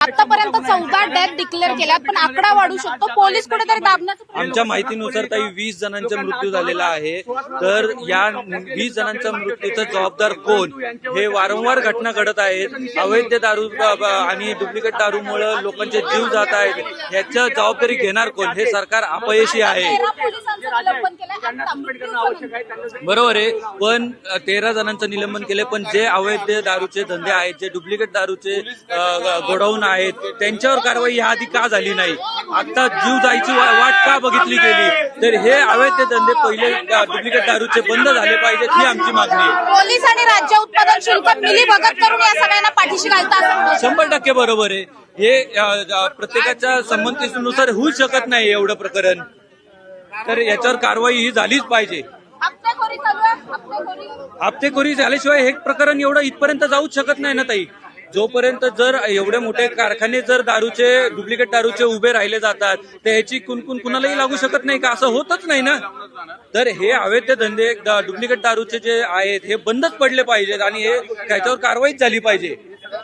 आतापर्यंत 14 death declare केल्यात, पण आकडा वाढू शकतो. पोलीस कुठेतरी दाबण्याचा आमच्या माहितीनुसार ताई 20 जणांचा मृत्यू झालेला आहे. तर या 20 जणांच्या मृत्यूचा जबाबदार कोण, हे वारंवार घटना घडत आहेत. अवैध दारू आणि डुप्लिकेट दारूमुळे लोकांचे जीव जात आहेत. याच्या जबाबदारी घेणार कोण? हे सरकार अपयशी आहे. बरोबर आहे, पण 13 जणांचं निलंबन केले. पण जे अवैध दारूचे धंदे आहेत, जे डुप्लिकेट दारूचे गोडाऊन आहेत, त्यांच्यावर कारवाई याआधी का झाली नाही? आता जीव जायची वाट का बघितली गेली? तर हे अवैध धंदे पहिले डुप्लिकेट दारूचे बंद झाले पाहिजेत, ही आमची मागणी आहे. पोलीस आणि राज्य उत्पादन शुल्क मिलीभगत करून या सगळ्यांना पाठीशी घालतात. 100% बरोबर आहे. हे प्रत्येकाच्या संमतीनुसार होऊ शकत नाही एवढं प्रकरण. तर याच्यावर कारवाई ही झालीच पाहिजे. हप्तेखोरी झाल्याशिवाय हे प्रकरण एवढं इथपर्यंत जाऊच शकत नाही ना ताई. जोपर्यंत जर एवढे मोठे कारखाने जर दारूचे डुप्लिकेट दारूचे उभे राहिले जातात, तर याची कुणकुण कुणालाही लागू शकत नाही का? असं होतच नाही ना. तर हे अवैध धंदे डुप्लिकेट दारूचे जे आहेत हे बंदच पडले पाहिजेत आणि हे त्याच्यावर कारवाईच झाली पाहिजे.